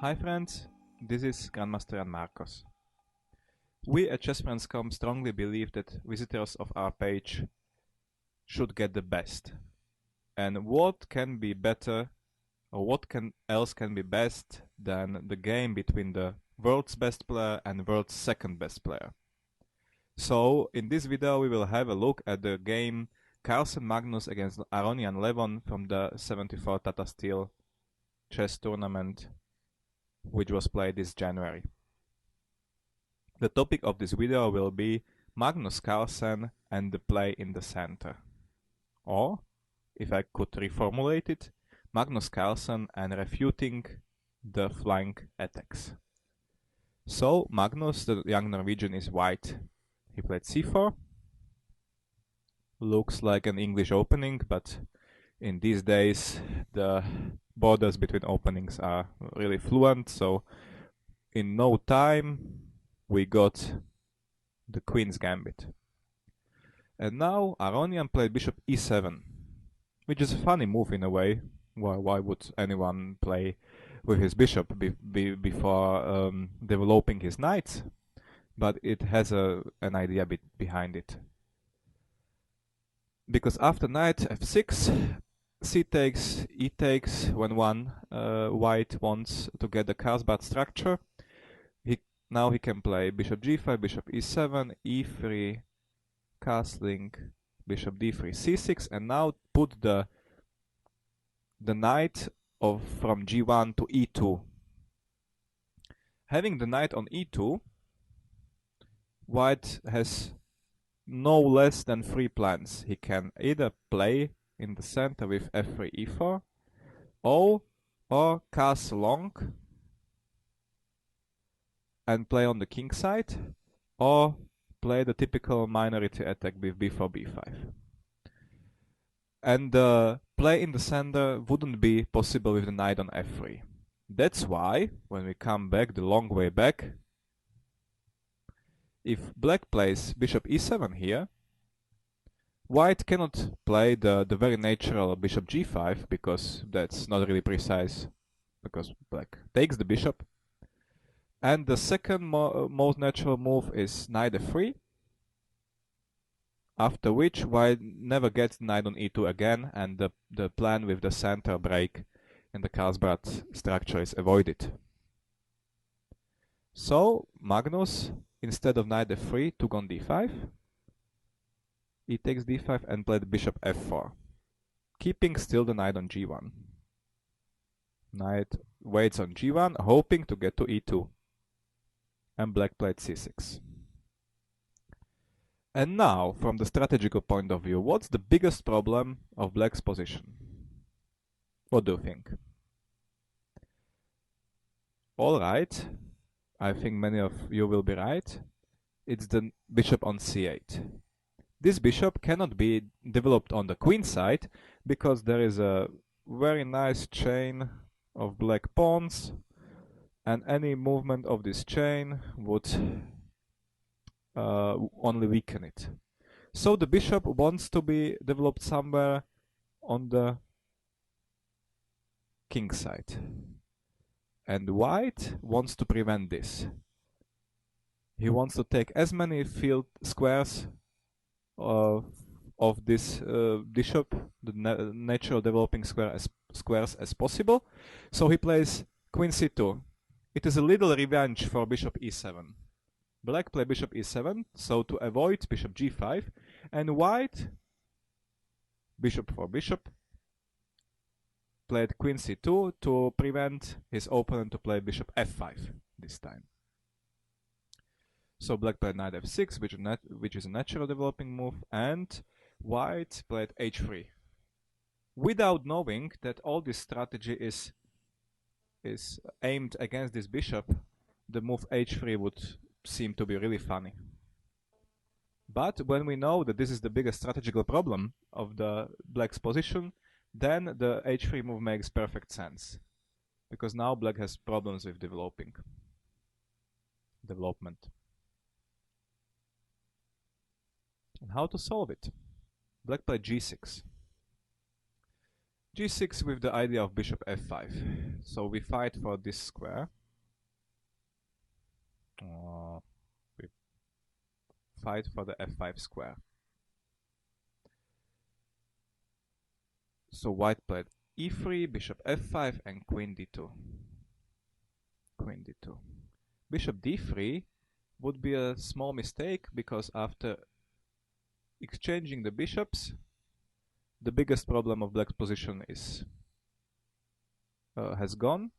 Hi friends, this is Grandmaster Jan Markos. We at ChessFriends.com strongly believe that visitors of our page should get the best. And what can be better, or what else can be best than the game between the world's best player and world's second best player? So in this video we will have a look at the game Carlsen Magnus against Aronian Levon from the 74 Tata Steel Chess Tournament, which was played this January. The topic of this video will be Magnus Carlsen and the play in the center. Or, if I could reformulate it, Magnus Carlsen and refuting the flank attacks. So, Magnus, the young Norwegian, is white. He played c4. Looks like an English opening, but in these days the borders between openings are really fluent, so in no time we got the Queen's Gambit. And now Aronian played bishop e7, which is a funny move in a way. Why would anyone play with his bishop before developing his knights? But it has an idea behind it. Because after knight f6, c takes, e takes, when one white wants to get the Carlsbad structure, now he can play bishop g5, bishop e7, e3, castling, bishop d3, c6, and now put the knight from g1 to e2. Having the knight on e2, white has no less than 3 plans. He can either play in the center with f3, e4, or castle long and play on the king side, or play the typical minority attack with b4, b5. And the play in the center wouldn't be possible with the knight on f3. That's why, when we come back the long way back, if black plays bishop e7 here, white cannot play the very natural bishop g5, because that's not really precise, because black takes the bishop. And the second most natural move is knight f3, after which white never gets knight on e2 again, and the plan with the center break in the Carlsbad structure is avoided. So Magnus, instead of knight f3, took on d5, he takes d5 and played bishop f4, keeping still the knight on g1. Knight waits on g1, hoping to get to e2. And black played c6. And now, from the strategical point of view, what's the biggest problem of black's position? What do you think? Alright, I think many of you will be right. It's the bishop on c8. This bishop cannot be developed on the queen side, because there is a very nice chain of black pawns, and any movement of this chain would only weaken it. So the bishop wants to be developed somewhere on the king side. And white wants to prevent this. He wants to take as many field squares of this bishop, the natural developing squares as possible. So he plays queen c2. It is a little revenge for bishop e7. Black play bishop e7, so to avoid bishop g5, and white, bishop for bishop, played queen c2 to prevent his opponent to play bishop f5 this time. So black played knight f6, which is a natural developing move, and white played h3, without knowing that all this strategy is aimed against this bishop. The move h3 would seem to be really funny. But when we know that this is the biggest strategical problem of the black's position, then the h3 move makes perfect sense, because now black has problems with development. And how to solve it? Black played g6. g6 with the idea of bishop f5. So we fight for this square. We fight for the f5 square. So white played e3, bishop f5, and queen d2. Queen d2. Bishop d3 would be a small mistake, because after exchanging the bishops, the biggest problem of black's position is has gone,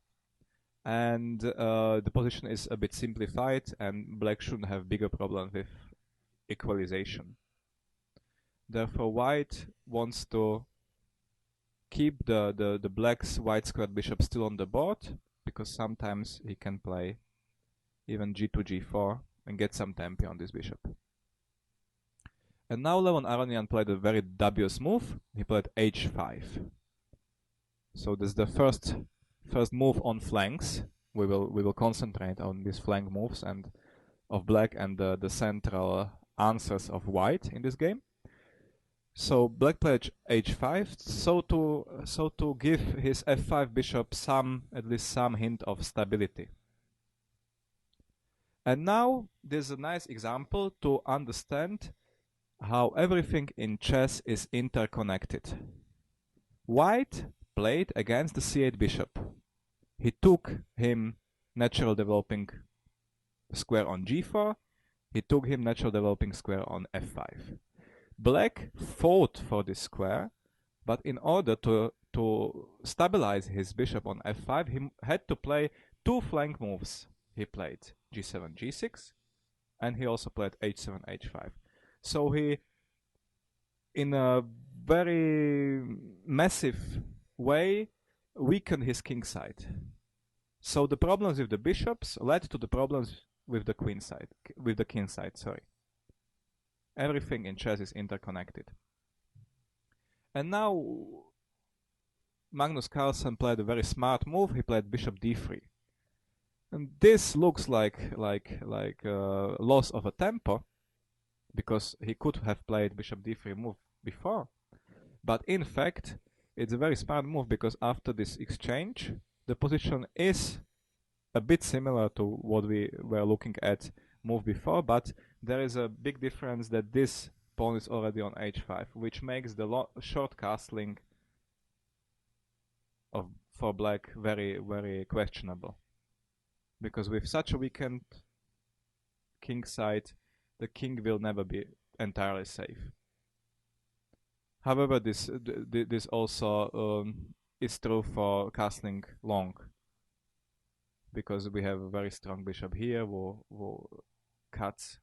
and the position is a bit simplified, and black shouldn't have bigger problems with equalization. Therefore, white wants to keep the black's white squared bishop still on the board, because sometimes he can play even g2, g4 and get some tempo on this bishop. And now Levon Aronian played a very dubious move. He played h5. So this is the first move on flanks. We will concentrate on these flank moves and of black and the central answers of white in this game. So black played h5, so to give his f5 bishop at least some hint of stability. And now there's a nice example to understand how everything in chess is interconnected. White played against the c8 bishop. He took him natural developing square on g4. He took him natural developing square on f5. Black fought for this square, but in order to stabilize his bishop on f5, he had to play two flank moves. He played g7, g6, and he also played h7, h5. So he, in a very massive way, weakened his king side. So the problems with the bishops led to the problems with the queen side, with the king side, sorry. Everything in chess is interconnected. And now Magnus Carlsen played a very smart move. He played bishop d3. And this looks like loss of a tempo, because he could have played bishop d3 move before. But in fact, it's a very smart move, because after this exchange, the position is a bit similar to what we were looking at move before, but there is a big difference that this pawn is already on h5, which makes the short castling for black very, very questionable. Because with such a weakened king side, the king will never be entirely safe. However, this also is true for castling long, because we have a very strong bishop here who cuts,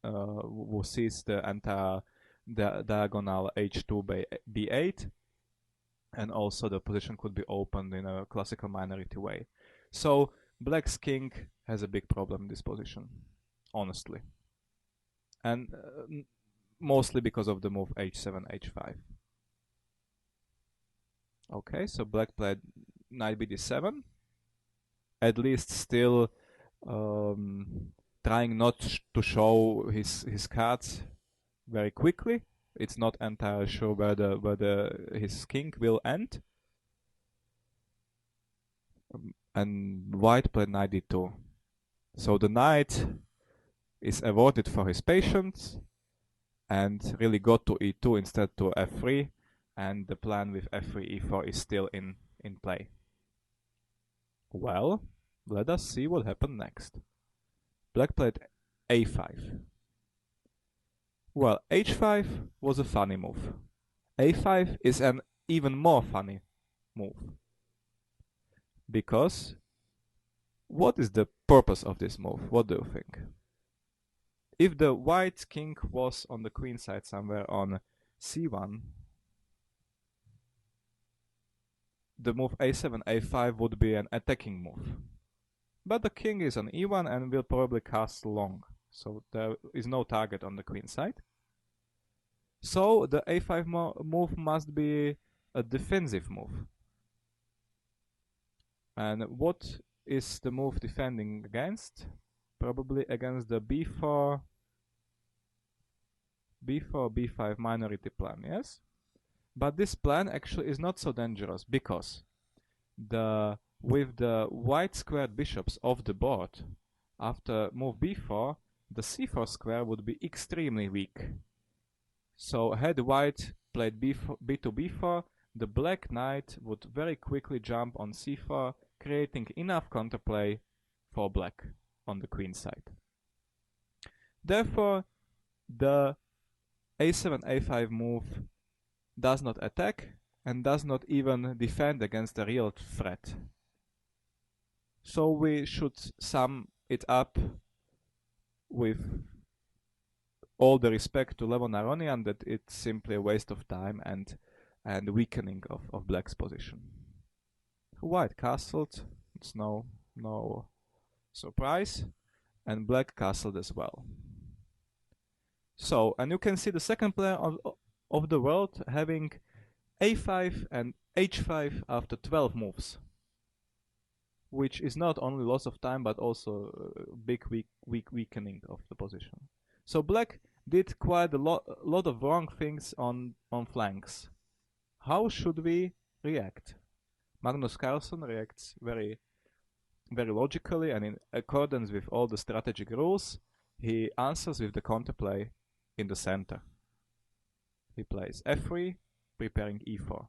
who sees the entire diagonal h2 by b8, and also the position could be opened in a classical minority way. So black's king has a big problem in this position, honestly, and mostly because of the move h7, h5. Okay, so black played knight bd7, at least still trying not to show his cards very quickly. It's not entirely sure where his king will end. And white played knight d2. So the knight is awarded for his patience and really got to e2 instead to f3, and the plan with f3, e4 is still in play. Well, let us see what happened next. Black played a5. Well, h5 was a funny move. a5 is an even more funny move. Because what is the purpose of this move? What do you think? If the white king was on the queen side somewhere on c1, the move a7, a5 would be an attacking move. But the king is on e1 and will probably castle long, so there is no target on the queen side. So the a5 move must be a defensive move. And what is the move defending against? Probably against the b4, b5 minority plan, yes? But this plan actually is not so dangerous because with the white squared bishops off the board, after move b4, the c4 square would be extremely weak. So had white played b2 b4, the black knight would very quickly jump on c4, creating enough counterplay for black on the queen side. Therefore, the a7 a5 move does not attack and does not even defend against a real threat. So we should sum it up with all the respect to Levon Aronian that it's simply a waste of time and weakening of black's position. White castled, it's no surprise, and black castled as well. So, and you can see the second player of the world having a5 and h5 after 12 moves, which is not only loss of time but also big weakening of the position. So black did quite a lot of wrong things on flanks. How should we react? Magnus Carlsen reacts very logically and in accordance with all the strategic rules. He answers with the counterplay in the center. He plays f3, preparing e4.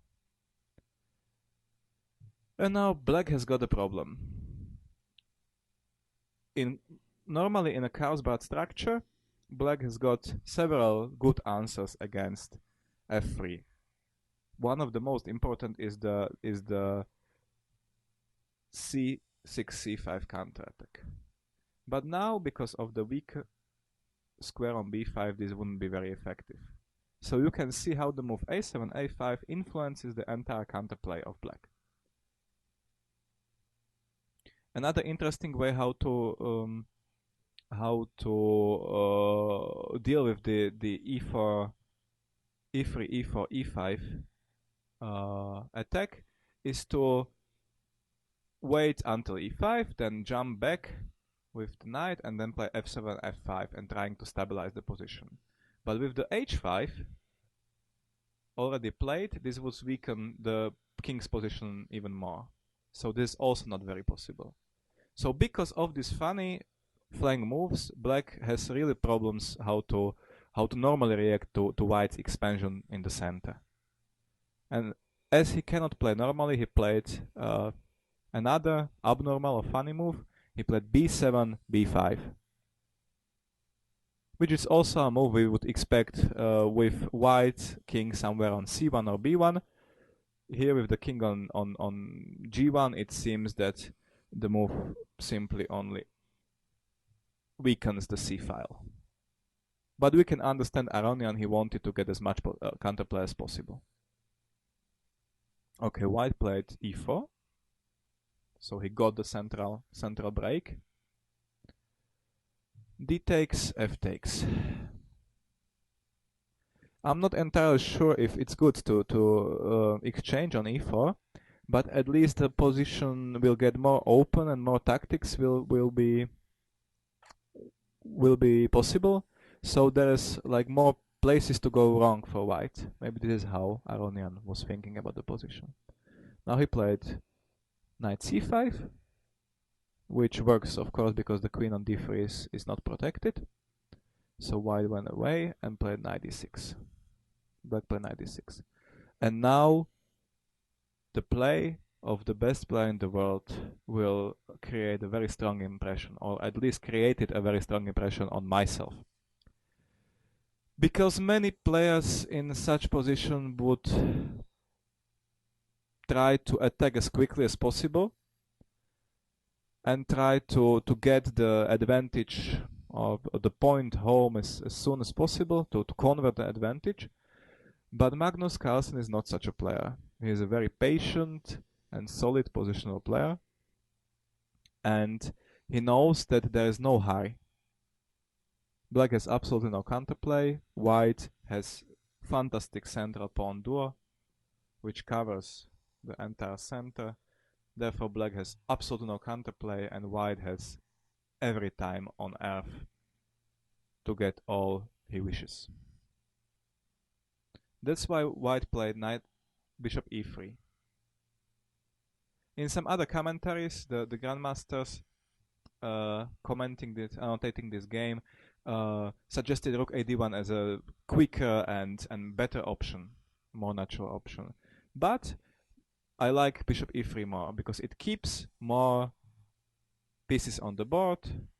And now black has got a problem. Normally in a Carlsbad structure, black has got several good answers against f3. One of the most important is the c6 c5 counterattack. But now, because of the weak square on b5, this wouldn't be very effective. So you can see how the move a7 a5 influences the entire counterplay of black. Another interesting way how to deal with the e4, e3, e4, e5 attack is to wait until e5, then jump back with the knight and then play f7, f5 and trying to stabilize the position. But with the h5 already played, this would weaken the king's position even more. So this is also not very possible. So because of these funny flank moves, black has really problems how to normally react to white's expansion in the center. And as he cannot play normally, he played another abnormal or funny move. He played b7, b5, which is also a move we would expect with white king somewhere on c1 or b1. Here with the king on g1, it seems that the move simply only weakens the c file. But we can understand Aronian, he wanted to get as much counterplay as possible. Okay, white played e4. So he got the central break. D takes, f takes. I'm not entirely sure if it's good to exchange on e4, but at least the position will get more open and more tactics will be possible. So there's like more places to go wrong for white. Maybe this is how Aronian was thinking about the position. Now he played knight c5, which works of course because the queen on d3 is not protected. So white went away and played knight d6. Black played knight d6. And now the play of the best player in the world will create a very strong impression, or at least created a very strong impression on myself. Because many players in such position would try to attack as quickly as possible and try to get the advantage of the point home as soon as possible, to convert the advantage. But Magnus Carlsen is not such a player. He is a very patient and solid positional player, and he knows that there is no hurry. Black has absolutely no counterplay. White has fantastic central pawn duo, which covers the entire center. Therefore, black has absolutely no counterplay, and white has every time on earth to get all he wishes. That's why white played knight bishop e3. In some other commentaries, the grandmasters commenting this, annotating this game, suggested rook ad1 as a quicker and better option, more natural option. But I like bishop e3 more because it keeps more pieces on the board.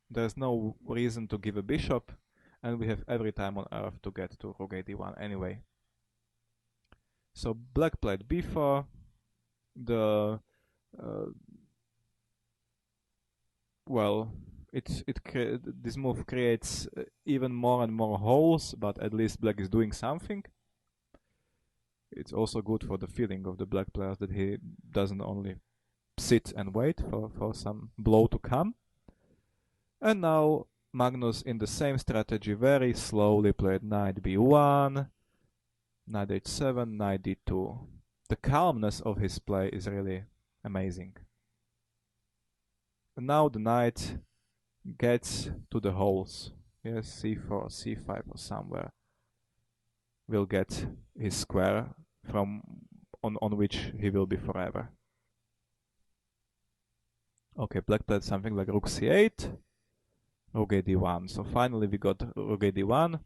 There's no reason to give a bishop, and we have every time on earth to get to rook ad1 anyway. So black played b4. This move creates even more and more holes, but at least black is doing something. It's also good for the feeling of the black players that he doesn't only sit and wait for some blow to come. And now Magnus, in the same strategy, very slowly played knight b1, knight h7, knight d2. The calmness of his play is really amazing. And now the knight gets to the holes. Yes, c4, c5 or somewhere. Will get his square from on which he will be forever. Okay, black played something like rook c8, rook ad1. So finally we got rook ad1.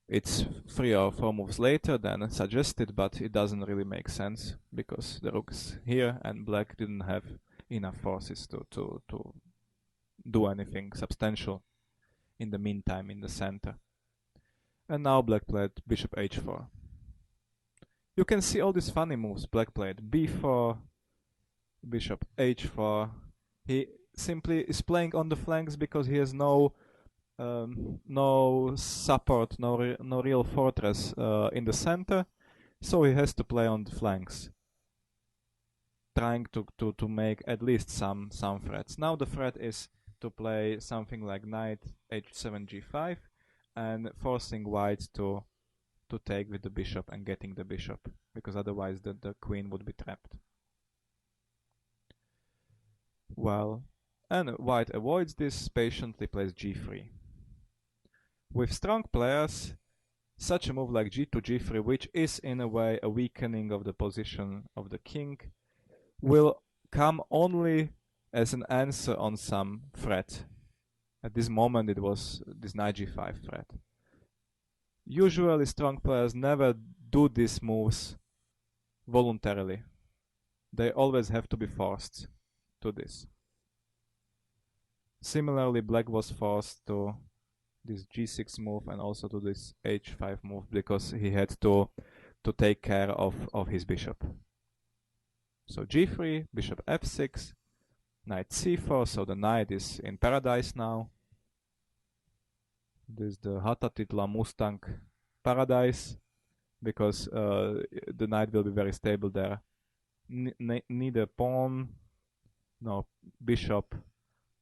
It's 3 or 4 moves later than suggested, but it doesn't really make sense because the rook's here and black didn't have enough forces to do anything substantial in the meantime in the center. And now black played bishop h4. You can see all these funny moves. Black played b4, bishop h4. He simply is playing on the flanks because he has no support, no real fortress in the center, so he has to play on the flanks, trying to make at least some threats. Now the threat is to play something like knight h7 g5 and forcing white to take with the bishop and getting the bishop, because otherwise the queen would be trapped. Well, and white avoids this, patiently plays g3. With strong players, such a move like g2, g3, which is in a way a weakening of the position of the king, will come only as an answer on some threat. At this moment it was this knight g5 threat. Usually strong players never do these moves voluntarily. They always have to be forced to this. Similarly, black was forced to this g6 move and also to this h5 move because he had to take care of his bishop. So g3, bishop f6, knight c4, so the knight is in paradise now. This is the Hatatitla Mustang paradise, because the knight will be very stable there. Neither pawn nor bishop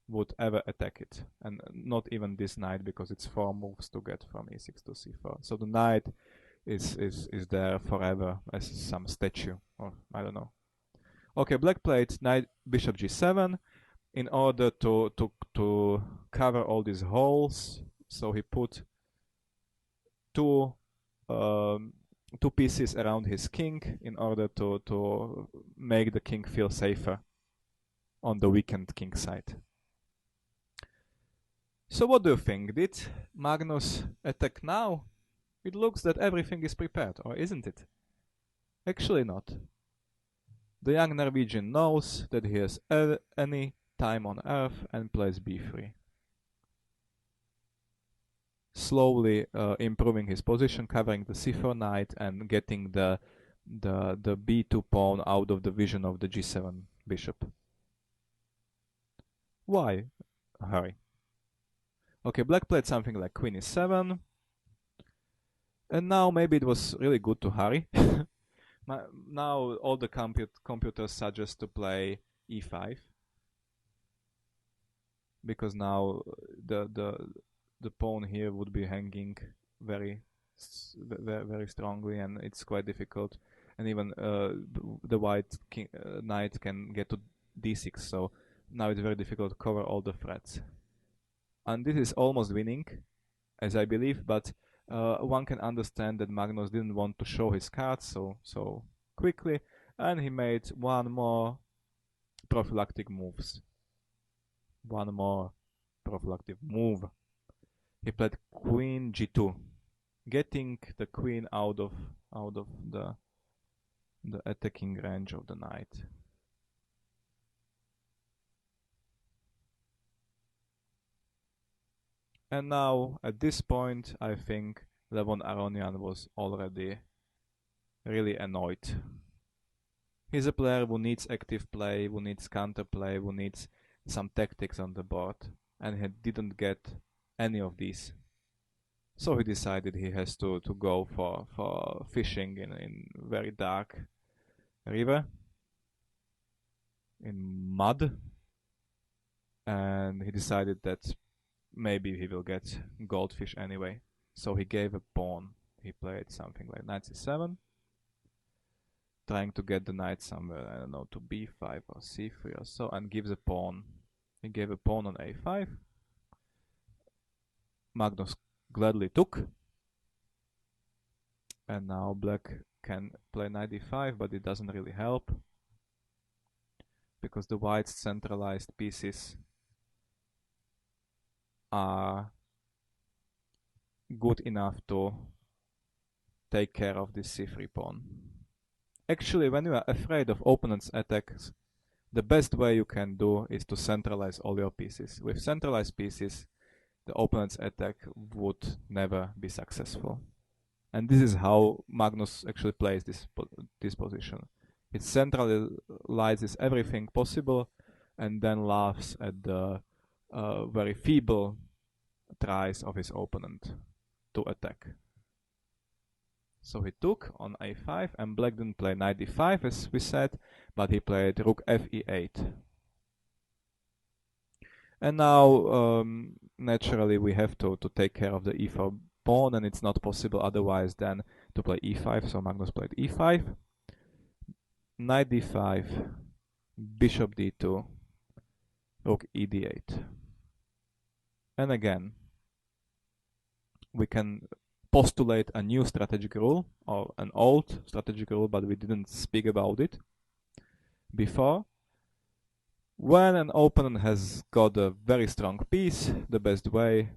would ever attack it, and not even this knight, because it's 4 moves to get from e6 to c4. So the knight is there forever as some statue, or I don't know. Okay, black played knight bishop g7 in order to cover all these holes. So he put two pieces around his king in order to make the king feel safer on the weakened king side. So what do you think? Did Magnus attack now? It looks that everything is prepared, or isn't it? Actually not. The young Norwegian knows that he has any time on earth and plays b3. Slowly improving his position, covering the c4 knight and getting the b2 pawn out of the vision of the g7 bishop. Why hurry? Okay, black played something like queen e7. And now maybe it was really good to hurry. Now all the computers suggest to play e5. Because now the pawn here would be hanging very strongly, and it's quite difficult. And even the white knight can get to d6, so now it's very difficult to cover all the threats. And this is almost winning, as I believe, but one can understand that Magnus didn't want to show his cards so quickly, and he made one more prophylactic moves. One more prophylactic move. He played Queen G2, getting the queen out of the attacking range of the knight. And now, at this point, I think Levon Aronian was already really annoyed. He's a player who needs active play, who needs counterplay, who needs some tactics on the board, and he didn't get any of these. So he decided he has to go for fishing in very dark river, in mud, and he decided that maybe he will get goldfish anyway. So he gave a pawn. He played something like knight c7, trying to get the knight somewhere, I don't know, to b5 or c3 or so, and gives a pawn. He gave a pawn on a5. Magnus gladly took. And now black can play knight d5, but it doesn't really help, because the white's centralized pieces are good enough to take care of this c3 pawn. Actually, when you are afraid of opponent's attacks, the best way you can do is to centralize all your pieces. With centralized pieces, the opponent's attack would never be successful. And this is how Magnus actually plays this position. It centralizes everything possible and then laughs at the very feeble tries of his opponent to attack. So he took on a5, and black didn't play knight d5 as we said, but he played rook fe8. And now naturally we have to take care of the e4 pawn, and it's not possible otherwise than to play e5, so Magnus played e5, knight d5, bishop d2, rook e d8. And again, we can postulate a new strategic rule, or an old strategic rule, but we didn't speak about it before. When an opponent has got a very strong piece, the best way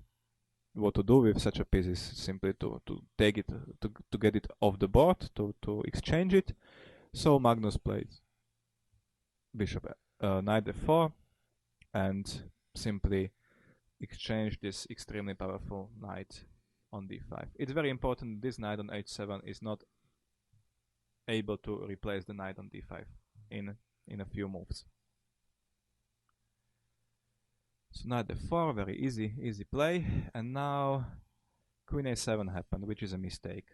what to do with such a piece is simply to take it, to get it off the board, to exchange it. So Magnus plays bishop knight f4 and simply exchange this extremely powerful knight on d5. It's very important this knight on h7 is not able to replace the knight on d5 in a few moves. So knight f4, very easy play, and now queen a7 happened, which is a mistake.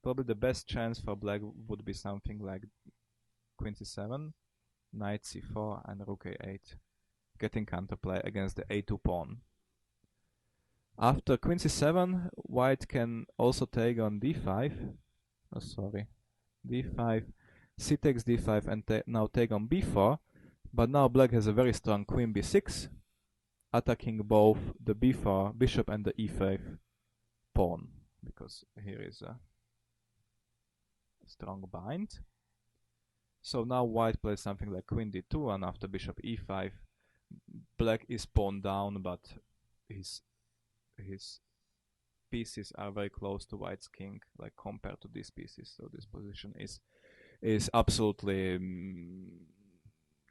Probably the best chance for black would be something like queen c7, knight c4 and rook a8, getting counterplay against the a2 pawn. After queen c7, white can also take on d5, d5, c takes d5 and now take on b4, but now black has a very strong queen b6, attacking both the b4 bishop and the e5 pawn, because here is a strong bind. So now white plays something like queen d2, and after bishop e5, black is pawned down, but his pieces are very close to white's king, like compared to these pieces. So this position is absolutely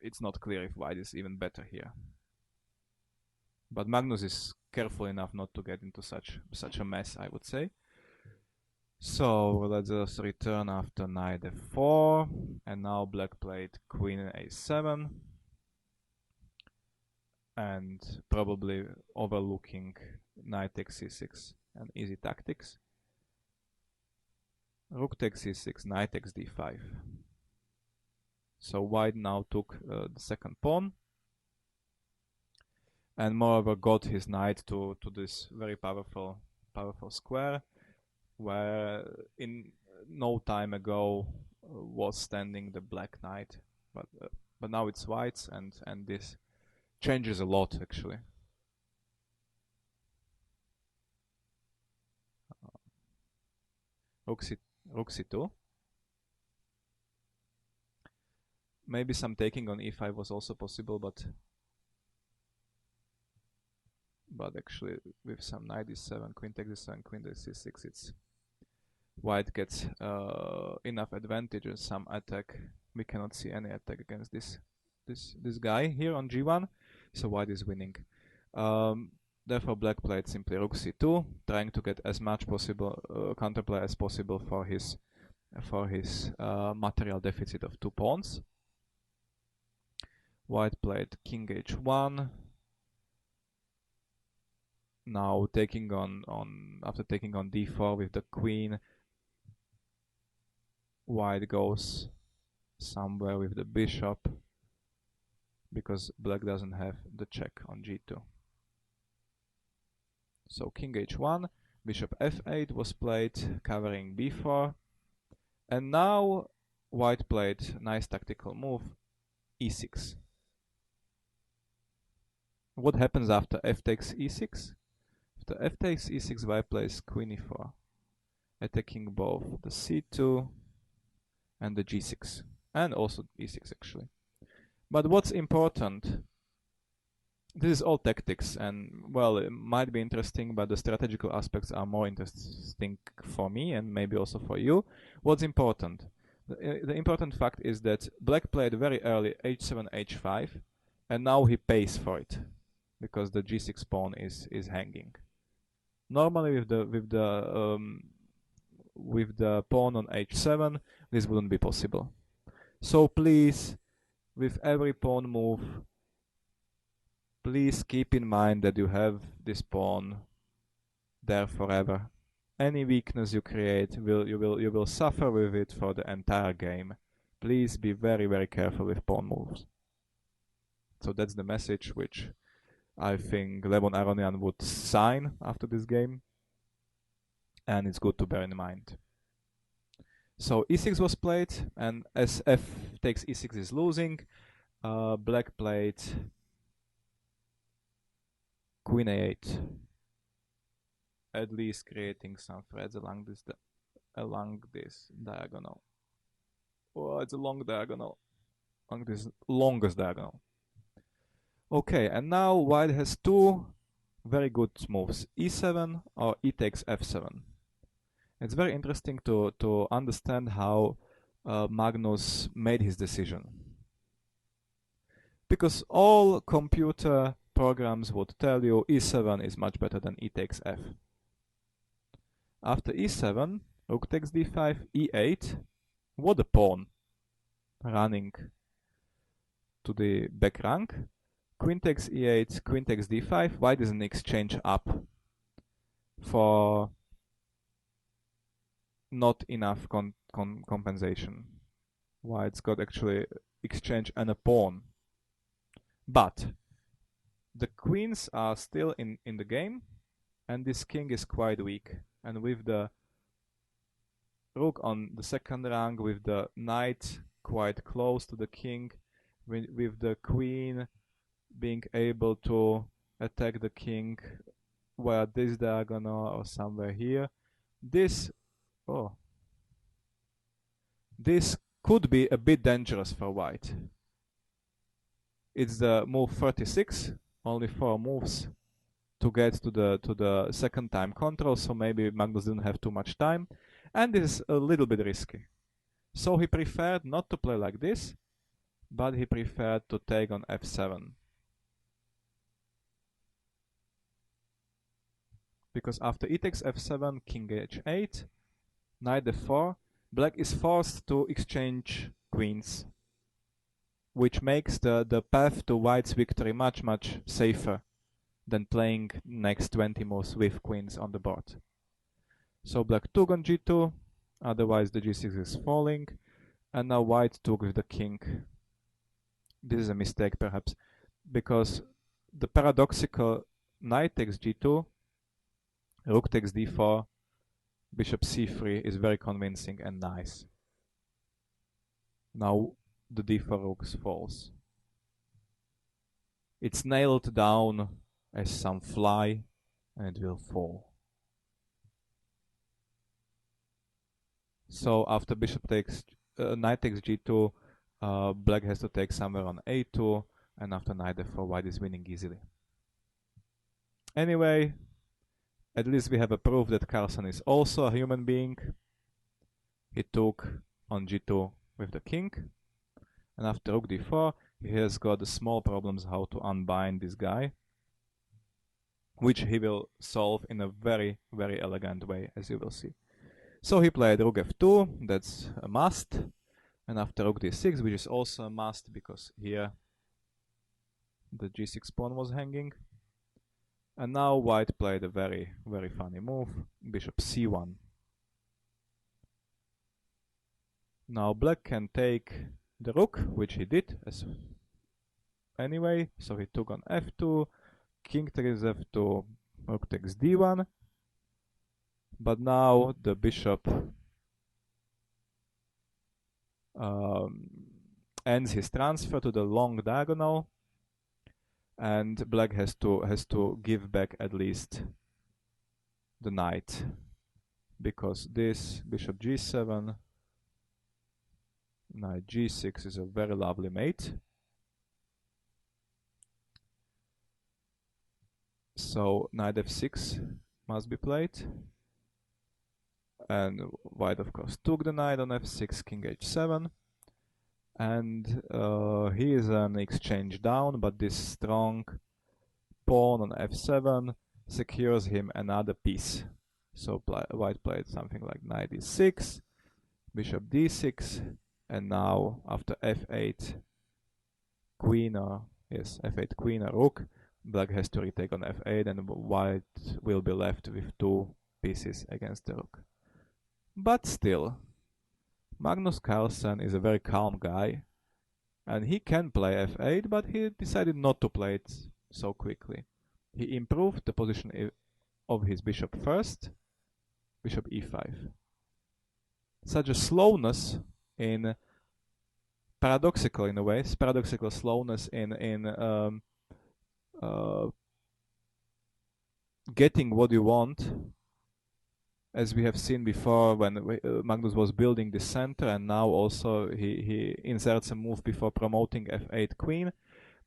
it's not clear if white is even better here. But Magnus is careful enough not to get into such a mess, I would say. So let's just return after knight f4, and now black played queen a7, and probably overlooking knight takes c6 and easy tactics. Rook takes c6, knight takes d5. So white now took the second pawn, and moreover got his knight to this very powerful square, where in no time ago was standing the black knight, but now it's white's, and this changes a lot actually. rook c2. Maybe some taking on e5 was also possible, but actually with some knight e7, queen takes e7, queen takes c6, it's white gets enough advantage and some attack. We cannot see any attack against this guy here on g1, so white is winning. Therefore black played simply rook c2, trying to get as much possible counterplay as possible for his material deficit of 2 pawns. White played king h1. Now taking after taking on d4 with the queen, white goes somewhere with the bishop because black doesn't have the check on g2. So king h1, bishop f8 was played, covering b4, and now white played nice tactical move, e6. What happens after f takes e6? After f takes e6, white plays queen e4, attacking both the c2 and the g6, and also e6 actually. But what's important, this is all tactics, and well, it might be interesting, but the strategical aspects are more interesting for me and maybe also for you. What's important? The important fact is that black played very early h7, h5, and now he pays for it because the g6 pawn is hanging. Normally with the pawn on h7, this wouldn't be possible. So please, with every pawn move, please keep in mind that you have this pawn there forever. Any weakness you create, you will suffer with it for the entire game. Please be very, very careful with pawn moves. So that's the message which I think Levon Aronian would sign after this game, and it's good to bear in mind. So e6 was played, and as f takes e6 is losing, black played queen a8, at least creating some threads along this diagonal. Oh, it's a long diagonal, along this longest diagonal. Okay, and now white has 2 very good moves, e7 or e takes f7. It's very interesting to understand how Magnus made his decision, because all computer programs would tell you e7 is much better than e takes f. After e7, rook takes d5, e8, what a pawn, running to the back rank. Queen takes e8, queen takes d5, white is an exchange up for not enough compensation. White's got actually exchange and a pawn. But the queens are still in the game, and this king is quite weak. And with the rook on the second rank, with the knight quite close to the king, with the queen being able to attack the king via this diagonal or somewhere here, this could be a bit dangerous for white. It's the move 36, only 4 moves to get to the second time control, so maybe Magnus didn't have too much time, and this is a little bit risky. So he preferred not to play like this, but he preferred to take on f7. Because after e takes f7, king h8, knight f4, black is forced to exchange queens, which makes the path to white's victory much safer than playing next 20 moves with queens on the board. So black took on g2, otherwise the g6 is falling, and now white took with the king. This is a mistake perhaps, because the paradoxical knight takes g2, rook takes d4, bishop c3 is very convincing and nice. Now the d4 rook falls. It's nailed down as some fly, and it will fall. So after bishop takes, knight takes g2, black has to take somewhere on a2, and after knight f4, white is winning easily. Anyway, at least we have a proof that Carlsen is also a human being. He took on g2 with the king, and after rook d4, he has got the small problems how to unbind this guy, which he will solve in a very, very elegant way, as you will see. So he played rook f2, that's a must, and after rook d6, which is also a must because here the g6 pawn was hanging. And now white played a very, very funny move, bishop c1. Now black can take the rook, which he did anyway, so he took on f2, king takes f2, rook takes d1, but now the bishop ends his transfer to the long diagonal, and black has to give back at least the knight, because this bishop g7, knight g6 is a very lovely mate. So knight f6 must be played, and white of course took the knight on f6, king h7, and he is an exchange down, but this strong pawn on f7 secures him another piece. So white played something like knight e6, bishop d6, and now after f8 queen, or yes, f8 queen or rook, black has to retake on f8, and white will be left with two pieces against the rook. But still, Magnus Carlsen is a very calm guy, and he can play f8, but he decided not to play it so quickly. He improved the position of his bishop first, bishop e5. Such a slowness in paradoxical in a way, paradoxical slowness in getting what you want, as we have seen before when Magnus was building the center, and now also he inserts a move before promoting f8 queen.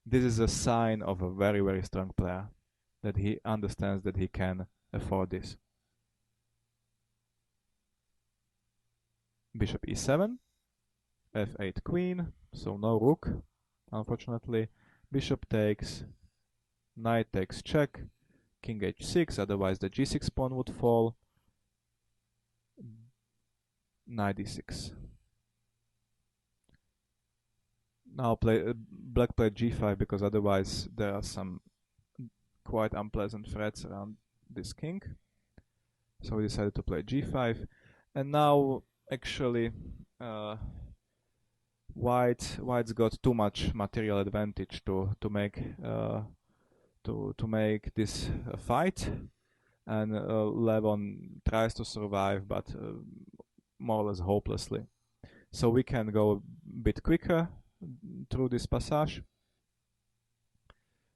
This is a sign of a very, very strong player, that he understands that he can afford this. Bishop e7, f8 queen, so no rook, unfortunately. Bishop takes, knight takes check, king h6, otherwise the g6 pawn would fall. Knight d6. Now black played g5 because otherwise there are some quite unpleasant threats around this king. So we decided to play g5, and now actually white's got too much material advantage to make this a fight, and Levon tries to survive, but more or less hopelessly. So we can go a bit quicker through this passage.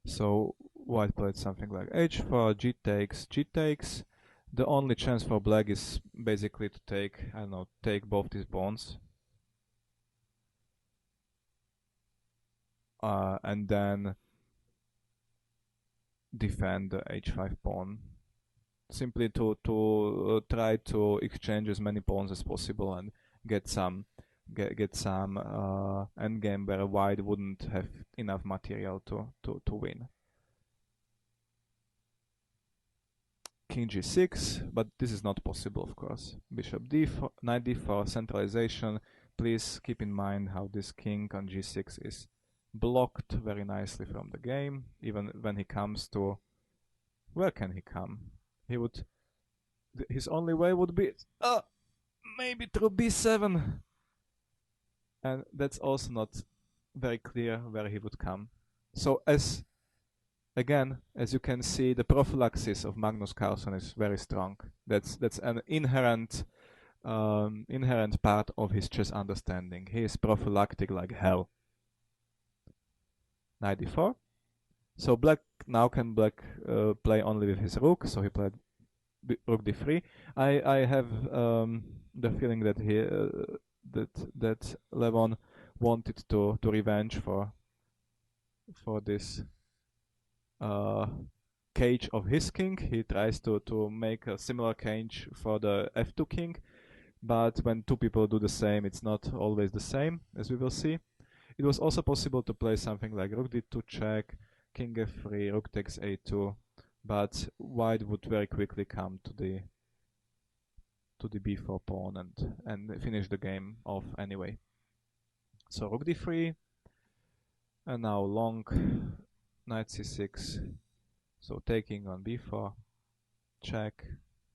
So white played something like h4, g takes. The only chance for black is basically to take, I don't know, take both these pawns. And then defend the h5 pawn. Simply to try to exchange as many pawns as possible and get some endgame where white wouldn't have enough material to win. King g6, but this is not possible, of course. Bishop d4, knight d4, centralization. Please keep in mind how this king on g6 is blocked very nicely from the game. Even when he comes to, where can he come? He would, his only way would be maybe through b7, and that's also not very clear where he would come. So again, as you can see, the prophylaxis of Magnus Carlsen is very strong. That's an inherent part of his chess understanding. He is prophylactic like hell. Knight d4. So black now can play only with his rook. So he played rook d3. I have the feeling that that Levon wanted to revenge for this cage of his king. He tries to make a similar cage for the f2 king, but when two people do the same, it's not always the same, as we will see. It was also possible to play something like rook d2 check, king f3, rook takes a2, but white would very quickly come to the b4 pawn and finish the game off anyway. So rook d3, and now long knight c6, so taking on b4, check,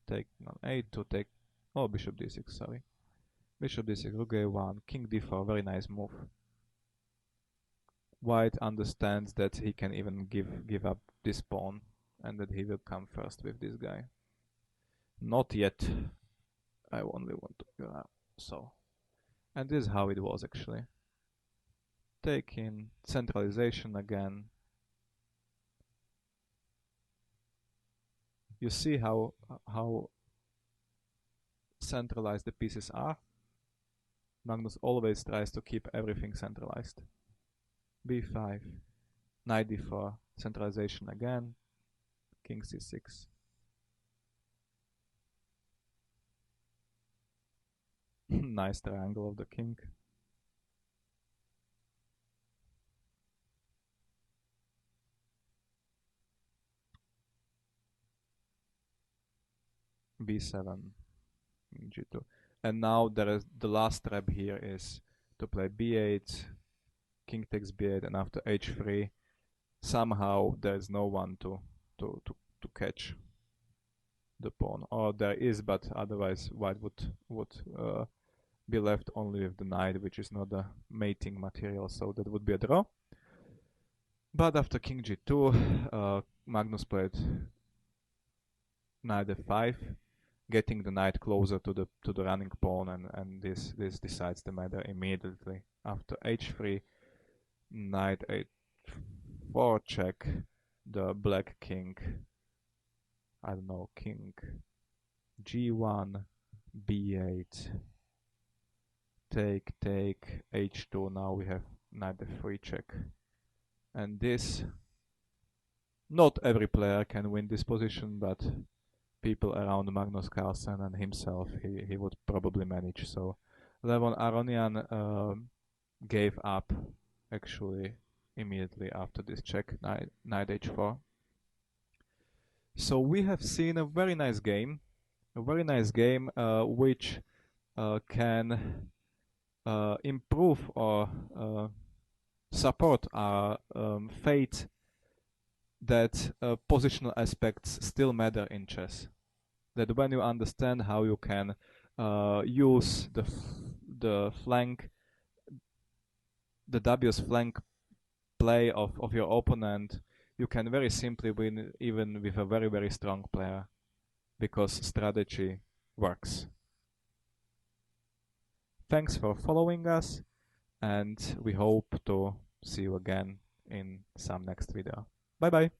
taking on a2, take, oh, bishop d6, sorry, bishop d6, rook a1, king d4, very nice move. White understands that he can even give up this pawn and that he will come first with this guy. Not yet. I only want to so. And this is how it was actually. Taking centralization again. You see how centralized the pieces are. Magnus always tries to keep everything centralized. b5, knight d4, centralization again, king c6. Nice triangle of the king. b7, g2. And now there is the last trap here is to play b8, king takes b8, and after h3, somehow there is no one to catch the pawn, or there is, but otherwise white would be left only with the knight, which is not a mating material, so that would be a draw. But after king g2, Magnus played knight f5, getting the knight closer to the running pawn, and this decides the matter immediately. After h3, knight a4 check, the black king, I don't know, king g1, b8, take, h2, now we have knight f3 check. And this, not every player can win this position, but people around Magnus Carlsen and himself, he would probably manage. So Levon Aronian gave up actually immediately after this check, knight h4. So we have seen a very nice game, which can improve or support our faith that positional aspects still matter in chess. That when you understand how you can use the flank, the dubious flank play of your opponent, you can very simply win even with a very, very strong player, because strategy works. Thanks for following us, and we hope to see you again in some next video. Bye bye!